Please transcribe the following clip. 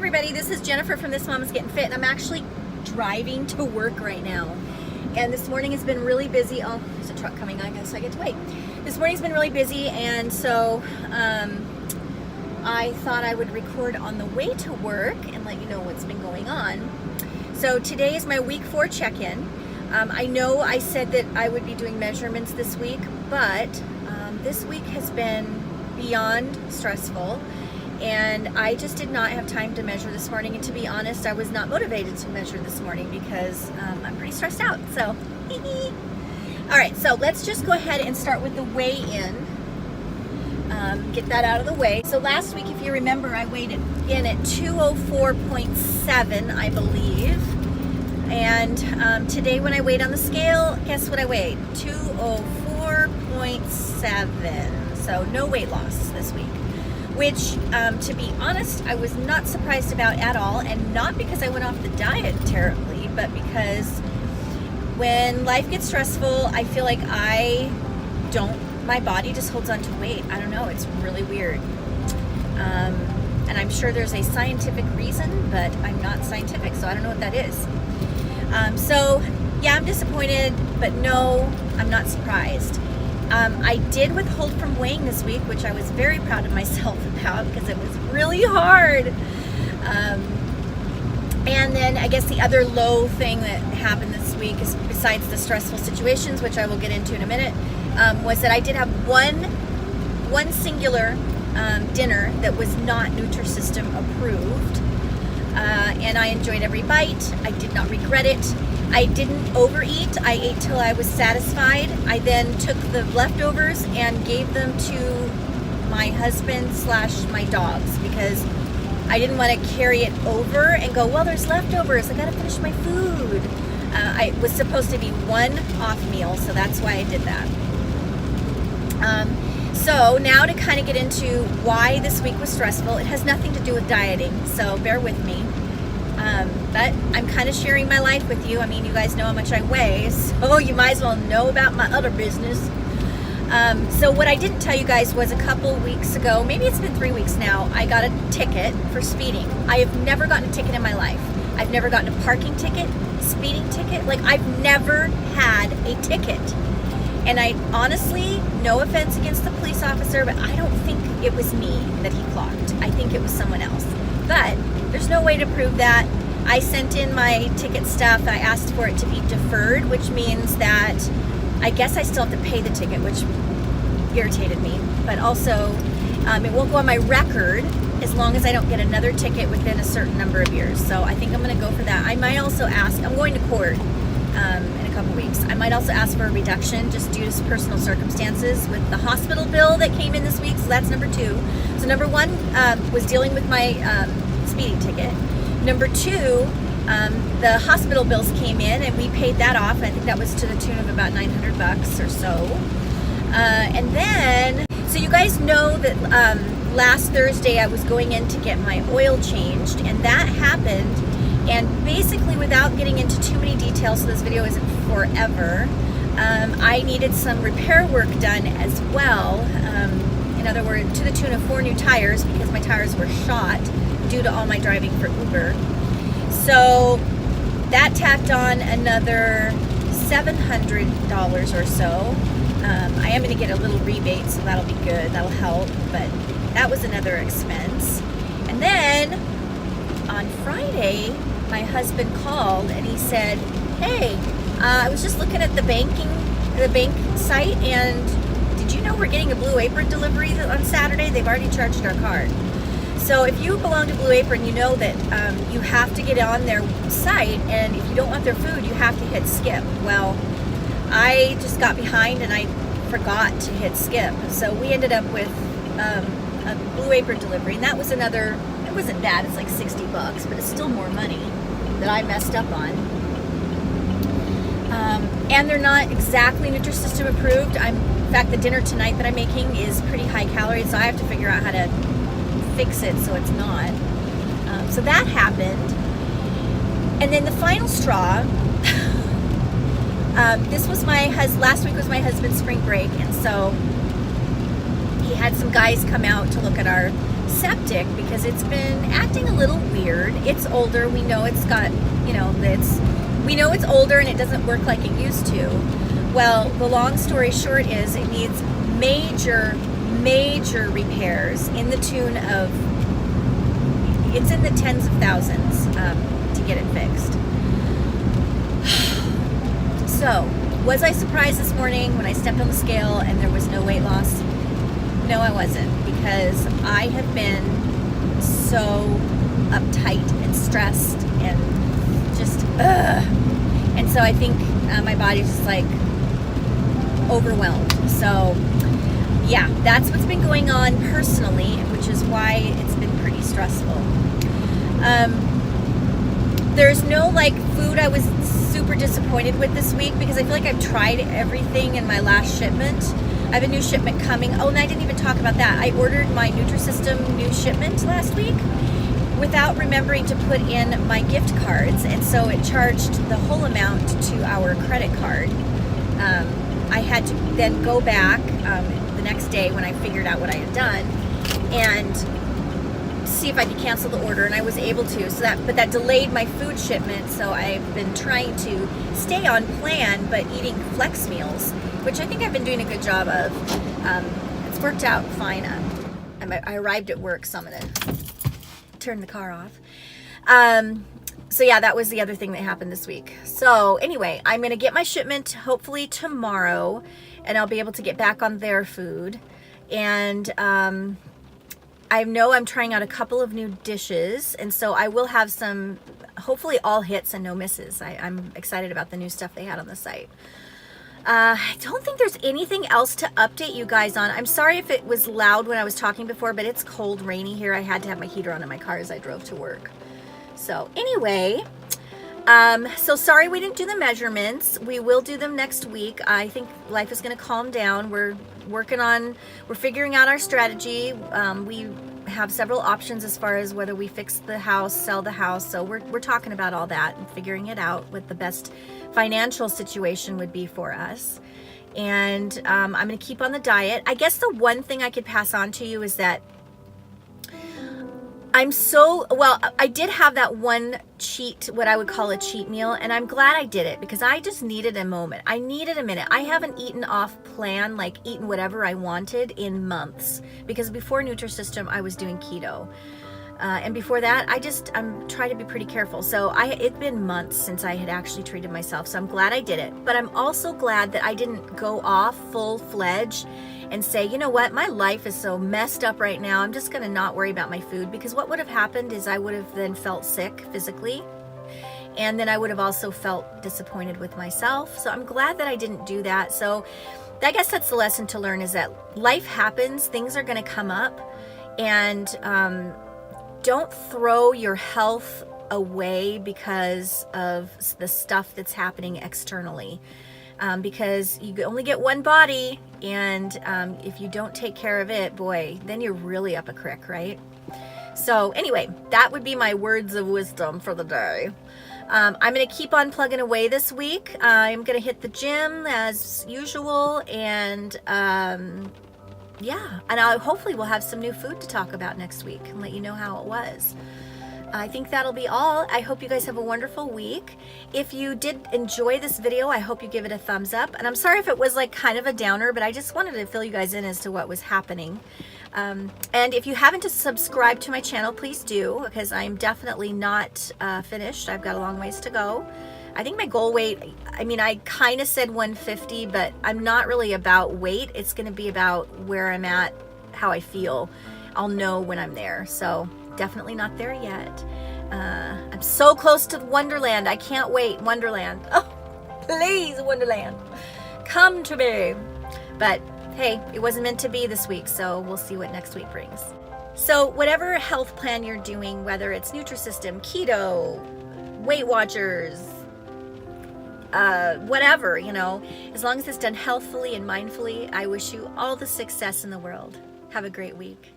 everybody, this is Jennifer from This Mom is Getting Fit, and I'm actually driving to work right now. And this morning has been really busy. Oh, there's a truck coming, I guess I get to wait. This morning's been really busy, and so I thought I would record on the way to work and let you know what's been going on. So today is my week 4 check-in. I know I said that I would be doing measurements this week, but this week has been beyond stressful, and I just did not have time to measure this morning. And to be honest, I was not motivated to measure this morning because I'm pretty stressed out. So, all right, so let's just go ahead and start with the weigh-in. Get that out of the way. So last week, if you remember, I weighed in at 204.7, I believe. And today when I weighed on the scale, guess what I weighed? 204.7. So no weight loss this week. Which, to be honest, I was not surprised about at all. And not because I went off the diet terribly, but because when life gets stressful, I feel like my body just holds on to weight. I don't know, it's really weird. And I'm sure there's a scientific reason, but I'm not scientific, so I don't know what that is. So, yeah, I'm disappointed, but no, I'm not surprised. I did withhold from weighing this week, which I was very proud of myself about because it was really hard. And then I guess the other low thing that happened this week is, besides the stressful situations, which I will get into in a minute, was that I did have one singular dinner that was not Nutrisystem approved. And I enjoyed every bite. I did not regret it. I didn't overeat. I ate till I was satisfied. I then took the leftovers and gave them to my husband / my dogs because I didn't want to carry it over and go, well, there's leftovers. I got to finish my food. I was supposed to be one off meal, so that's why I did that. So now to kind of get into why this week was stressful, it has nothing to do with dieting, so bear with me. But I'm kind of sharing my life with you. I mean, you guys know how much I weigh, so you might as well know about my other business. So what I didn't tell you guys was a couple weeks ago, maybe it's been 3 weeks now, I got a ticket for speeding. I have never gotten a ticket in my life. I've never gotten a parking ticket, speeding ticket. Like, I've never had a ticket. And I honestly, no offense against the police officer, but I don't think it was me that he clocked. I think it was someone else. But there's no way to prove that. I sent in my ticket stuff. I asked for it to be deferred, which means that I guess I still have to pay the ticket, which irritated me. But also, it won't go on my record as long as I don't get another ticket within a certain number of years. So I think I'm going to go for that. I might also ask, I'm going to court in a couple weeks. I might also ask for a reduction just due to personal circumstances with the hospital bill that came in this week. So that's number 2. So number 1 was dealing with my speeding ticket. Number 2, the hospital bills came in and we paid that off. I think that was to the tune of about $900 or so. And then, so you guys know that last Thursday I was going in to get my oil changed, and that happened. And basically, without getting into too many details, so this video isn't forever, I needed some repair work done as well. In other words, to the tune of 4 new tires because my tires were shot due to all my driving for Uber. So that tacked on another $700 or so. I am going to get a little rebate, so that'll be good. That'll help. But that was another expense. And then on Friday, my husband called and he said, hey, I was just looking at the bank site, and did you know we're getting a Blue Apron delivery on Saturday? They've already charged our card. So if you belong to Blue Apron, you know that you have to get on their site, and if you don't want their food, you have to hit skip. Well, I just got behind and I forgot to hit skip. So we ended up with a Blue Apron delivery, and that was another, it wasn't bad, it's like $60, but it's still more money that I messed up on. And they're not exactly Nutrisystem approved. In fact, the dinner tonight that I'm making is pretty high calorie, so I have to figure out how to fix it so it's not. So that happened. And then the final straw, last week was my husband's spring break, and so he had some guys come out to look at our septic because it's been acting a little weird. It's older. We know it's got, we know it's older and it doesn't work like it used to. Well, the long story short is it needs major repairs in the tune of, it's in the tens of thousands to get it fixed. So, was I surprised this morning when I stepped on the scale and there was no weight loss? No, I wasn't, because I have been so uptight and stressed and just, and so I think my body's just like overwhelmed. So, yeah, that's what's been going on personally, which is why it's been pretty stressful. There's no like food I was super disappointed with this week because I feel like I've tried everything in my last shipment. I have a new shipment coming. Oh, and I didn't even talk about that. I ordered my Nutrisystem new shipment last week without remembering to put in my gift cards, and so it charged the whole amount to our credit card. I had to then go back the next day when I figured out what I had done and see if I could cancel the order, and I was able to. But that delayed my food shipment. So I've been trying to stay on plan, but eating flex meals, which I think I've been doing a good job of. It's worked out fine. I arrived at work, so I'm gonna turn the car off. So yeah, that was the other thing that happened this week. So anyway, I'm gonna get my shipment hopefully tomorrow, and I'll be able to get back on their food. And I know I'm trying out a couple of new dishes, and so I will have some, hopefully all hits and no misses. I'm excited about the new stuff they had on the site. I don't think there's anything else to update you guys on. I'm sorry if it was loud when I was talking before, but it's cold, rainy here. I had to have my heater on in my car as I drove to work. So anyway, so sorry we didn't do the measurements. We will do them next week. I think life is going to calm down. We're figuring out our strategy. We have several options as far as whether we fix the house, sell the house. So we're talking about all that and figuring it out, what the best financial situation would be for us. And I'm going to keep on the diet. I guess the one thing I could pass on to you is that I did have that one cheat, what I would call a cheat meal, and I'm glad I did it because I just needed a moment. I needed a minute. I haven't eaten off plan, like eaten whatever I wanted in months, because before Nutrisystem, I was doing keto. And before that, I'm trying to be pretty careful. So it's been months since I had actually treated myself. So I'm glad I did it. But I'm also glad that I didn't go off full-fledged and say, you know what, my life is so messed up right now. I'm just going to not worry about my food, because what would have happened is I would have then felt sick physically. And then I would have also felt disappointed with myself. So I'm glad that I didn't do that. So I guess that's the lesson to learn, is that life happens. Things are going to come up. And don't throw your health away because of the stuff that's happening externally. Because you only get one body, and if you don't take care of it, boy, then you're really up a creek, right? So anyway, that would be my words of wisdom for the day. I'm going to keep on plugging away this week. I'm going to hit the gym as usual, and yeah, and hopefully we'll have some new food to talk about next week and let you know how it was. I think that'll be all. I hope you guys have a wonderful week. If you did enjoy this video, I hope you give it a thumbs up. And I'm sorry if it was like kind of a downer, but I just wanted to fill you guys in as to what was happening. And if you haven't subscribed to my channel, please do, because I'm definitely not finished. I've got a long ways to go. I think my goal weight, I mean, I kind of said 150, but I'm not really about weight. It's going to be about where I'm at, how I feel. I'll know when I'm there. So definitely not there yet. I'm so close to Wonderland. I can't wait. Wonderland. Oh, please, Wonderland, come to me. But hey, it wasn't meant to be this week, so we'll see what next week brings. So whatever health plan you're doing, whether it's Nutrisystem, keto, Weight Watchers, whatever, you know, as long as it's done healthfully and mindfully, I wish you all the success in the world. Have a great week.